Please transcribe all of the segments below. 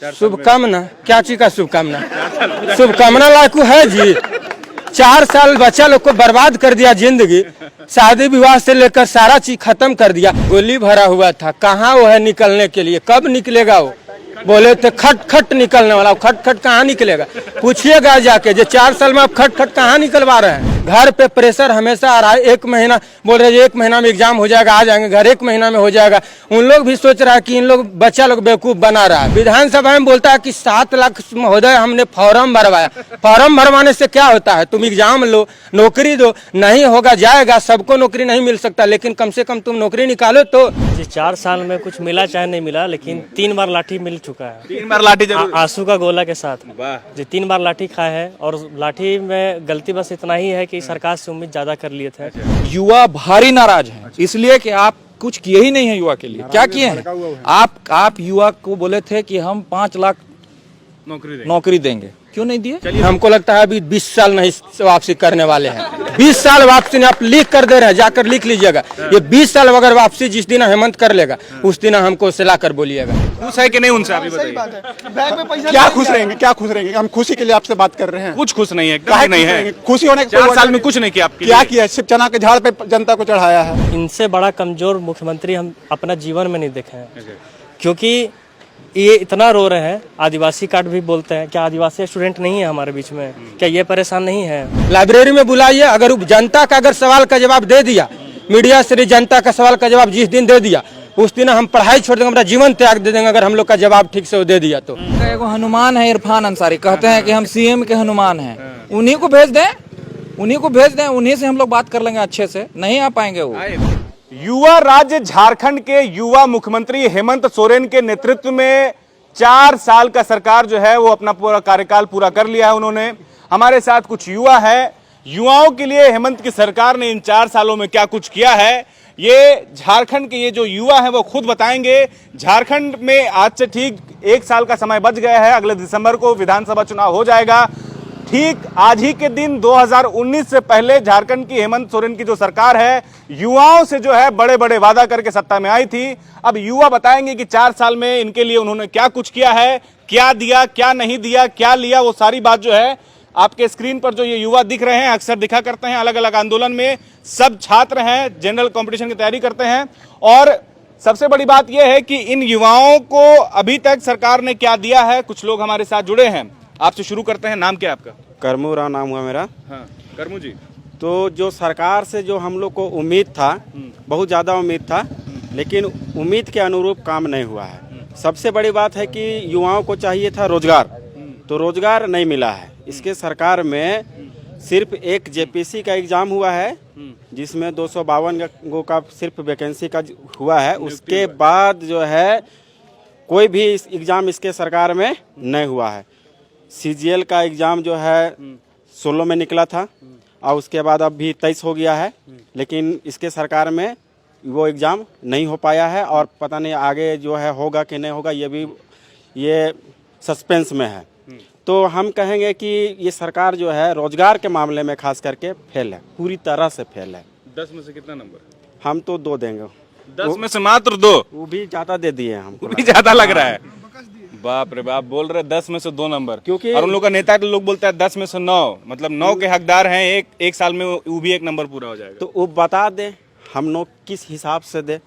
शुभकामना, क्या चीज का शुभकामना? शुभकामना लायक है जी। 4 साल बच्चा लोग को बर्बाद कर दिया जिंदगी, शादी विवाह से लेकर सारा चीज खत्म कर दिया। गोली भरा हुआ था, कहाँ वो है निकलने के लिए? कब निकलेगा वो? बोले थे खट खट निकलने वाला, खट खट कहाँ निकलेगा? पूछिएगा जाके, जो 4 साल में आप खट खट कहाँ निकलवा रहे हैं? घर पे प्रेशर हमेशा आ रहा है। 1 महीना बोल रहे 1 महीना में एग्जाम हो जाएगा, आ जाएंगे घर, 1 महीना में हो जाएगा। उन लोग भी सोच रहा है कि इन लोग बच्चा लोग बेवकूफ बना रहा है। विधानसभा में बोलता है कि 7 लाख महोदय हमने फॉर्म भरवाया। फॉर्म भरवाने से क्या होता है? तुम एग्जाम लो, नौकरी दो, नहीं होगा जाएगा, सबको नौकरी नहीं मिल सकता, लेकिन कम से कम तुम नौकरी निकालो तो। 4 साल में कुछ मिला चाहे नहीं मिला, लेकिन 3 बार लाठी मिल चुका है। 3 बार लाठी जरूर। आंसू का गोला के साथ वाह। जी 3 बार लाठी खाए हैं। और लाठी में गलती बस इतना ही है कि सरकार से उम्मीद ज्यादा कर लिए थे। युवा भारी नाराज हैं, इसलिए कि आप कुछ किए ही नहीं है युवा के लिए। क्या किए हैं आप युवा को बोले थे कि हम 5 लाख नौकरी देंगे, क्यों नहीं दिए? हमको लगता है अभी 20 साल नहीं वापसी करने वाले हैं। 20 साल वापसी नहीं, आप लिख कर दे रहे हैं, जाकर लिख लीजिएगा। ये 20 साल अगर वापसी जिस दिन हेमंत कर लेगा, उस दिन हमको सिला कर बोलिएगा। खुश है कि नहीं उनसे? अभी बताइए। बैग में पैसा क्या खुश रहेंगे? क्या खुश रहेंगे? हम खुशी के लिए आपसे बात कर रहे हैं। कुछ खुश नहीं है, एकदम नहीं है। खुशी होने 4 साल में कुछ नहीं किया आपके क्या लिए। किया? सिर्फ चना के झाड़ पे जनता को चढ़ाया है। इनसे बड़ा कमजोर मुख्यमंत्री हम अपना जीवन में नहीं देखे हैं। क्योंकि ये इतना रो रहे हैं, आदिवासी कार्ड भी बोलते हैं। क्या आदिवासी स्टूडेंट नहीं है हमारे बीच में? क्या ये परेशान नहीं है? लाइब्रेरी में बुलाइए, अगर जनता का अगर सवाल का जवाब दे दिया, मीडिया से जनता का सवाल का जवाब जिस दिन दे दिया, उस दिन हम पढ़ाई छोड़ देंगे, अपना जीवन त्याग दे देंगे, अगर हम लोग का जवाब ठीक से वो दे दिया तो। एगो हनुमान है इरफान अंसारी, कहते हैं कि हम सीएम के हनुमान हैं। उन्हीं को भेज दें, उन्हीं से हम लोग बात कर लेंगे अच्छे से। नहीं आ पाएंगे वो। युवा राज्य झारखंड के युवा मुख्यमंत्री हेमंत सोरेन के नेतृत्व में 4 साल का सरकार जो है वो अपना पूरा कार्यकाल पूरा कर लिया है उन्होंने। हमारे साथ कुछ युवा है, युवाओं के लिए हेमंत की सरकार ने इन 4 सालों में क्या कुछ किया है, ये झारखंड के ये जो युवा है वो खुद बताएंगे। झारखंड में आज से ठीक 1 साल का समय बच गया है, अगले दिसंबर को विधानसभा चुनाव हो जाएगा। ठीक आज ही के दिन 2019 से पहले झारखंड की हेमंत सोरेन की जो सरकार है, युवाओं से जो है बड़े बड़े वादा करके सत्ता में आई थी। अब युवा बताएंगे कि 4 साल में इनके लिए उन्होंने क्या कुछ किया है, क्या दिया, क्या नहीं दिया, क्या लिया, वो सारी बात जो है आपके स्क्रीन पर जो ये युवा दिख रहे हैं, अक्सर दिखा करते हैं अलग अलग आंदोलन में, सब छात्र हैं, जनरल कंपटीशन की तैयारी करते हैं। और सबसे बड़ी बात यह है कि इन युवाओं को अभी तक सरकार ने क्या दिया है। कुछ लोग हमारे साथ जुड़े हैं, आपसे शुरू करते हैं। नाम क्या है आपका? करमू राव नाम हुआ मेरा। हाँ, करमू जी। तो जो सरकार से जो हम लोग को उम्मीद था, बहुत ज़्यादा उम्मीद था, लेकिन उम्मीद के अनुरूप काम नहीं हुआ है। सबसे बड़ी बात है कि युवाओं को चाहिए था रोजगार, तो रोजगार नहीं मिला है। इसके सरकार में सिर्फ एक जेपीसी का एग्ज़ाम हुआ है, जिसमें 252 गो का सिर्फ वैकेंसी का हुआ है। उसके बाद जो है कोई भी एग्ज़ाम इसके सरकार में नहीं हुआ है। सीजीएल का एग्ज़ाम जो है 16 में निकला था और उसके बाद अब भी 23 हो गया है, लेकिन इसके सरकार में वो एग्ज़ाम नहीं हो पाया है। और पता नहीं आगे जो है होगा कि नहीं होगा, ये सस्पेंस में है। तो हम कहेंगे कि ये सरकार जो है रोजगार के मामले में खास करके फेल है, पूरी तरह से फेल है। 10 में से कितना नंबर? हम तो 2 देंगे। 10 में से मात्र 2? वो भी ज़्यादा दे दिए हमको, भी ज्यादा लग रहा है। बाप रे बाप, बोल रहे 10 में से 2 नंबर। क्योंकि और उन लोग का नेता के लोग बोलते हैं 10 में से 9, मतलब 9 के हकदार हैं। एक साल में वो भी 1 नंबर पूरा हो जाएगा। तो वो बता दे हम लोग किस हिसाब से दे।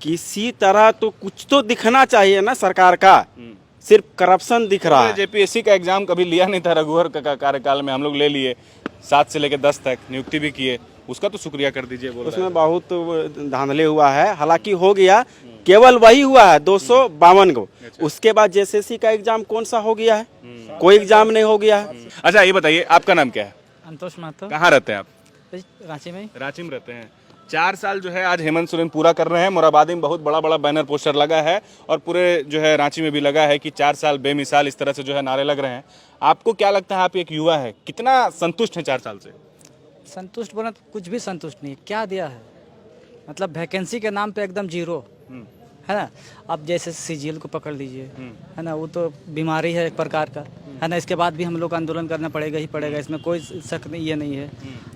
किसी तरह तो कुछ तो दिखना चाहिए ना सरकार का, सिर्फ करप्शन दिख रहा है। जेपीएससी का एग्जाम कभी लिया नहीं था रघुवर का कार्यकाल में, हम लोग ले लिए। 7 से लेकर 10 तक नियुक्ति भी किए, उसका तो शुक्रिया कर दीजिए। उसमें बहुत धांधली हुआ है, हालांकि हो गया, केवल वही हुआ है 252 को। उसके बाद जेसीसी का एग्जाम कौन सा हो गया है? कोई एग्जाम नहीं हो गया है। अच्छा ये बताइए, आपका नाम क्या है? अंतोष महतो। कहाँ रहते हैं आप? रांची में। रांची में रहते हैं। 4 साल जो है आज हेमंत सोरेन पूरा कर रहे हैं। मोराबादी में बहुत बड़ा बड़ा बैनर पोस्टर लगा है और पूरे जो है रांची में भी लगा है कि 4 साल बेमिसाल, इस तरह से जो है नारे लग रहे हैं। आपको क्या लगता है, आप एक युवा है, कितना संतुष्ट हैं 4 साल से? संतुष्ट बोला तो कुछ भी संतुष्ट नहीं। क्या दिया है? मतलब वैकेंसी के नाम पे एकदम जीरो है ना। अब जैसे सीजीएल को पकड़ लीजिए, है ना, वो तो बीमारी है एक प्रकार का, है ना। इसके बाद भी हम लोग आंदोलन करना पड़ेगा ही पड़ेगा, इसमें कोई शक नहीं, ये नहीं है।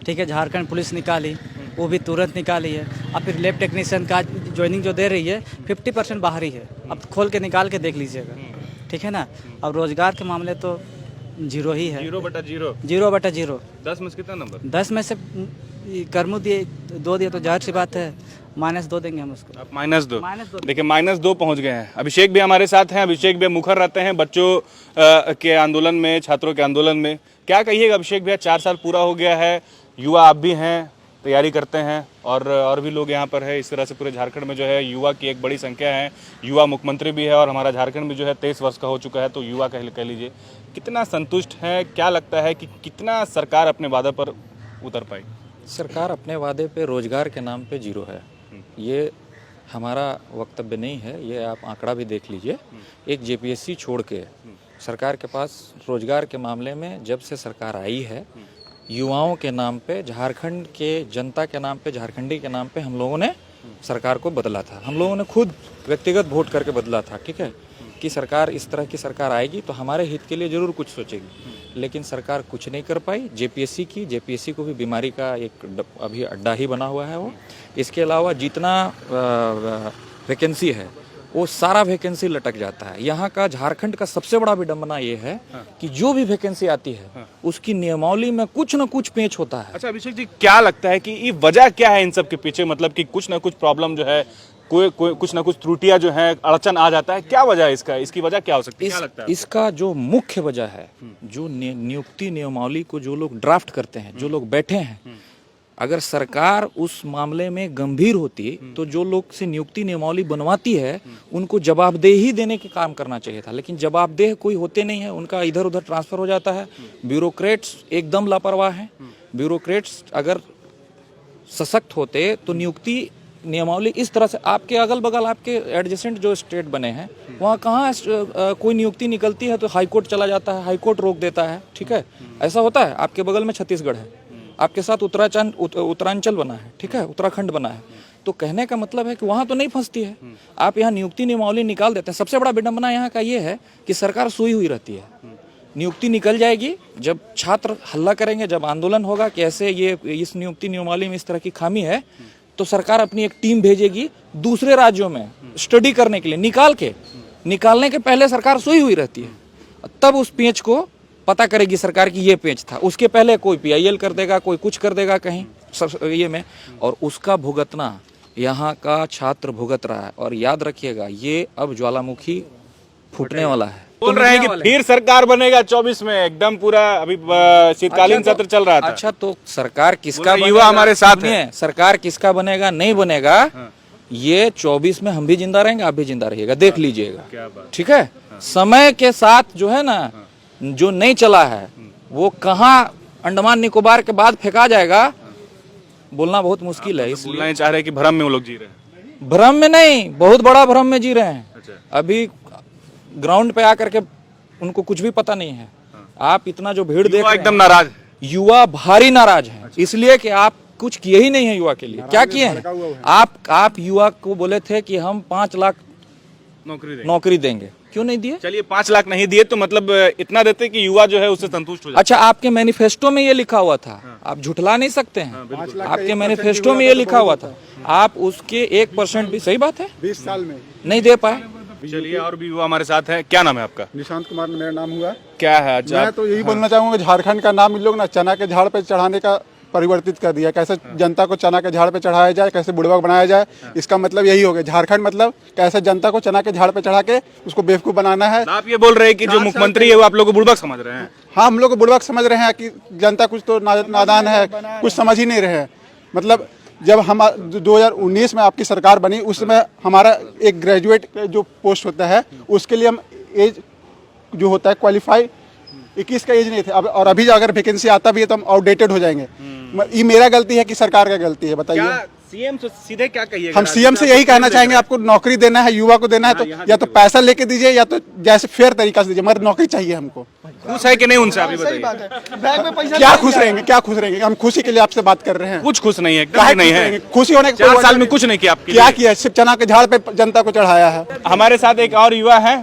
ठीक है, झारखंड पुलिस निकाली, वो भी तुरंत निकाली है। अब फिर लैब टेक्नीशियन का ज्वाइनिंग जो दे रही है 50% बाहर ही है। अब खोल के निकाल के देख लीजिएगा, ठीक है ना। अब रोजगार के मामले तो जीरो ही है, 0/0। 10 में से कितना नंबर? 10 में से कर्मू दिए 2 दिए तो जाहिर सी बात है -2 देंगे हम उसको। आप -2 -2 देखिए, -2 पहुंच गए हैं। अभिषेक भी हमारे साथ हैं। अभिषेक भी मुखर रहते हैं बच्चों के आंदोलन में, छात्रों के आंदोलन में। क्या कहिएगा अभिषेक भैया, 4 साल पूरा हो गया है, युवा आप भी हैं, तैयारी करते हैं और भी लोग यहाँ पर है। इस तरह से पूरे झारखंड में जो है युवा की एक बड़ी संख्या है। युवा मुख्यमंत्री भी है और हमारा झारखंड भी जो है 23 वर्ष का हो चुका है, तो युवा कह लीजिए। कितना संतुष्ट है, क्या लगता है कि कितना सरकार अपने वादे पर उतर पाई? सरकार अपने वादे पे रोजगार के नाम पे जीरो है। ये हमारा वक्तव्य नहीं है, ये आप आंकड़ा भी देख लीजिए। एक जेपीएससी छोड़ के सरकार के पास रोजगार के मामले में जब से सरकार आई है, युवाओं के नाम पे, झारखंड के जनता के नाम पे, झारखंडी के नाम पे हम लोगों ने सरकार को बदला था। हम लोगों ने खुद व्यक्तिगत वोट करके बदला था, ठीक है, कि सरकार इस तरह की सरकार आएगी तो हमारे हित के लिए जरूर कुछ सोचेगी। लेकिन सरकार कुछ नहीं कर पाई। जेपीएससी को भी बीमारी का एक अभी अड्डा ही बना हुआ है वो। इसके अलावा जितना वैकेंसी है वो सारा वैकेंसी लटक जाता है। यहाँ का झारखंड का सबसे बड़ा विडंबना ये है कि जो भी वैकेंसी आती है उसकी नियमावली में कुछ न कुछ पेच होता है। अच्छा अभिषेक जी, क्या लगता है कि ये वजह क्या है इन सब के पीछे? मतलब कि कुछ ना कुछ प्रॉब्लम जो है, कोई कुछ ना कुछ त्रुटियां जो है, अड़चन आ जाता है। क्या वजह है इसका? इसकी वजह क्या हो सकती है? क्या लगता है? इसका जो मुख्य वजह है, जो नियुक्ति नियमावली को जो लोग ड्राफ्ट करते हैं, जो लोग बैठे हैं, अगर सरकार उस मामले में गंभीर होती तो जो लोग से नियुक्ति नियमावली बनवाती है उनको जवाबदेही देने के काम करना चाहिए था। लेकिन जवाबदेह कोई होते नहीं है, उनका इधर उधर ट्रांसफर हो जाता है। ब्यूरोक्रेट्स एकदम लापरवाह हैं। ब्यूरोक्रेट्स अगर सशक्त होते तो नियुक्ति नियमावली इस तरह से, आपके अगल बगल आपके एडजेसेंट जो स्टेट बने हैं वहाँ कहाँ कोई नियुक्ति निकलती है तो हाईकोर्ट चला जाता है, हाईकोर्ट रोक देता है, ठीक है, ऐसा होता है। आपके बगल में छत्तीसगढ़ है, आपके साथ उत्तरांचल बना है, ठीक है, उत्तराखंड बना है। तो कहने का मतलब है कि वहाँ तो नहीं फंसती है। आप यहाँ नियुक्ति नियमावली निकाल देते हैं। सबसे बड़ा विडंबना यहाँ का ये है कि सरकार सोई हुई रहती है। नियुक्ति निकल जाएगी, जब छात्र हल्ला करेंगे, जब आंदोलन होगा कि ऐसे ये इस नियुक्ति नियमावली में इस तरह की खामी है, तो सरकार अपनी एक टीम भेजेगी दूसरे राज्यों में स्टडी करने के लिए। निकालने के पहले सरकार सोई हुई रहती है, तब उस पेच को पता करेगी सरकार की ये पेच था। उसके पहले कोई पीआईएल कर देगा, कोई कुछ कर देगा कहीं ये में, और उसका भुगतना यहाँ का छात्र भुगत रहा है। और याद रखिएगा, ये अब ज्वालामुखी फूटने वाला है। बोल रहे हैं कि फिर सरकार बनेगा 24 में, एकदम पूरा। अभी शीतकालीन सत्र चल रहा था। अच्छा, तो सरकार किसका युवा हमारे साथ है। सरकार किसका बनेगा नहीं बनेगा, ये 24 में हम भी जिंदा रहेंगे, आप भी जिंदा रहिएगा, देख लीजिएगा, ठीक है। समय के साथ जो है ना, जो नहीं चला है वो कहाँ अंडमान निकोबार के बाद फेंका जाएगा, बोलना बहुत मुश्किल है। इसलिए बोलना चाह रहे हैं कि भ्रम में वो लोग जी रहे हैं। भ्रम में नहीं, बहुत बड़ा भ्रम में जी रहे हैं। अभी ग्राउंड पे आकर के उनको कुछ भी पता नहीं है। आप इतना जो भीड़ देख रहे हैं, एकदम नाराज, युवा भारी नाराज हैं। इसलिए कि आप कुछ किए ही नहीं है युवा के लिए। क्या किए हैं आप युवा को बोले थे कि हम 5 लाख नौकरी देंगे, क्यों नहीं दिए? चलिए 5 लाख नहीं दिए तो मतलब इतना देते कि युवा जो है उससे संतुष्ट हो जाए। अच्छा, आपके मैनिफेस्टो में ये लिखा हुआ था, आप झुठला नहीं सकते हैं। आपके मैनिफेस्टो में ये लिखा हुआ था, आप उसके 1% भी, सही बात है, 20 साल में नहीं दे पाए। चलिए, और भी युवा हमारे साथ हैं। क्या नाम है आपका? निशांत कुमार मेरा नाम हुआ। क्या है? अच्छा, मैं तो यही बोलना चाहूंगा, झारखंड का नाम इन लोग ना चना के झाड़ पे चढ़ाने का परिवर्तित कर दिया। कैसे जनता को चना के झाड़ पे चढ़ाया जाए, कैसे बुड़बक बनाया जाए, इसका मतलब यही हो गया। झारखंड मतलब कैसे जनता को चना के झाड़ पे चढ़ा के उसको बेवकूफ बनाना है। आप ये बोल रहे हैं कि जो मुख्यमंत्री है वो आप लोग को बुड़बक समझ रहे हैं? हाँ, हम लोग को बुड़बक समझ रहे हैं कि जनता कुछ तो नादान है, कुछ समझ ही नहीं रहे हैं। मतलब जब हम 2019 में आपकी सरकार बनी, उसमें हमारा एक ग्रेजुएट जो पोस्ट होता है उसके लिए हम एज जो होता है क्वालिफाई 21 का एज नहीं थे। अब और अभी अगर वैकेंसी आता भी है तो हम आउटडेटेड हो जाएंगे। ये मेरा गलती है कि सरकार का गलती है? बताइए। सीएम से सीधे क्या कहिएगा? हम सीएम से यही कहना चाहेंगे, आपको नौकरी देना है, युवा को देना है तो या तो पैसा लेके दीजिए या तो जैसे फेयर तरीका से दीजिए, मगर नौकरी चाहिए हमको। खुश है कि नहीं उनसे? अभी बताइए। क्या खुश रहेंगे, क्या खुश रहेंगे? हम खुशी के लिए आपसे बात कर रहे हैं। कुछ खुश नहीं है, एकदम नहीं है। खुशी होने के 4 साल में कुछ नहीं किया आपके क्या किया? सिर्फ चना के झाड़ पे जनता को चढ़ाया है। हमारे साथ एक और युवा है,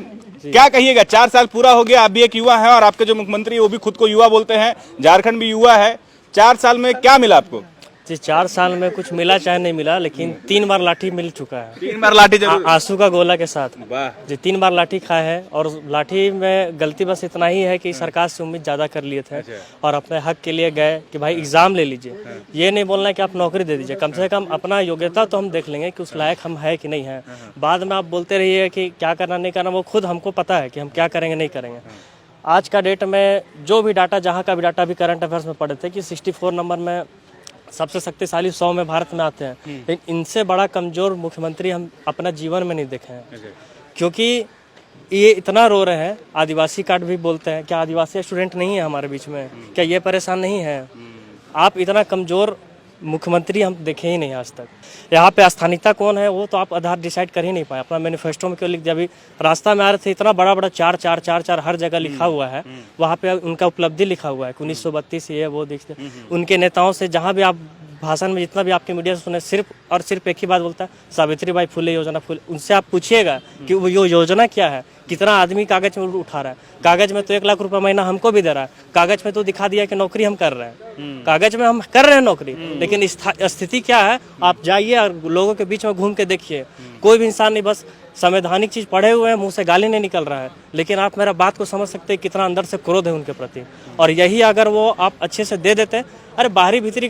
क्या कहिएगा? 4 साल पूरा हो गया, आप भी एक युवा है और आपके जो मुख्यमंत्री वो भी खुद को युवा बोलते हैं, झारखंड भी युवा है। 4 साल में क्या मिला आपको? जी 4 साल में कुछ मिला चाहे नहीं मिला, लेकिन 3 बार लाठी मिल चुका है। 3 बार लाठी जरूर। आंसू का गोला के साथ वाह। जी 3 बार लाठी खाए हैं। और लाठी में गलती बस इतना ही है कि सरकार से उम्मीद ज्यादा कर लिए थे और अपने हक के लिए गए कि भाई एग्जाम ले लीजिए। ये नहीं बोलना है कि आप नौकरी दे दीजिए, कम से कम अपना योग्यता तो हम देख लेंगे कि उस लायक हम है कि नहीं है। बाद में आप बोलते रहिए कि क्या करना नहीं करना, वो खुद हमको पता है कि हम क्या करेंगे नहीं करेंगे। आज का डेट में जो भी डाटा, जहाँ का भी डाटा भी करंट अफेयर्स में पढ़े थे कि 64 नंबर में सबसे शक्तिशाली 100 में भारत में आते हैं, लेकिन इनसे बड़ा कमजोर मुख्यमंत्री हम अपना जीवन में नहीं देखे हैं। क्योंकि ये इतना रो रहे हैं, आदिवासी कार्ड भी बोलते हैं, क्या आदिवासी स्टूडेंट नहीं है हमारे बीच में, क्या ये परेशान नहीं है? आप इतना कमजोर मुख्यमंत्री हम देखे ही नहीं आज तक। यहाँ पे स्थानीयता कौन है वो तो आप आधार डिसाइड कर ही नहीं पाए। अपना मैनिफेस्टो में क्यों लिख दिया? अभी रास्ता में आ रहे थे, इतना बड़ा बड़ा 4-4-4-4 हर जगह लिखा हुआ है, वहाँ पे उनका उपलब्धि लिखा हुआ है 1932 ये वो दिखते। उनके नेताओं से जहाँ भी आप भाषण में जितना भी आपके मीडिया से सुने, सिर्फ और सिर्फ एक ही बात बोलता है, सावित्रीबाई फुले योजना। उनसे आप पूछिएगा कि वो योजना क्या है, कितना आदमी कागज में उठा रहा है। कागज में तो 1 लाख रुपए महीना हमको भी दे रहा है, कागज में तो दिखा दिया कि नौकरी हम कर रहे हैं, कागज में हम कर रहे हैं नौकरी, लेकिन स्थिति क्या है आप जाइए और लोगों के बीच में घूम के देखिए, कोई भी इंसान नहीं, बस संवैधानिक चीज पढ़े हुए हैं, मुंह से गाली नहीं निकल रहा है, लेकिन आप मेरा बात को समझ सकते हैं कितना अंदर से क्रोध है उनके प्रति। और यही अगर वो आप अच्छे से दे देते, अरे बाहरी भीतरी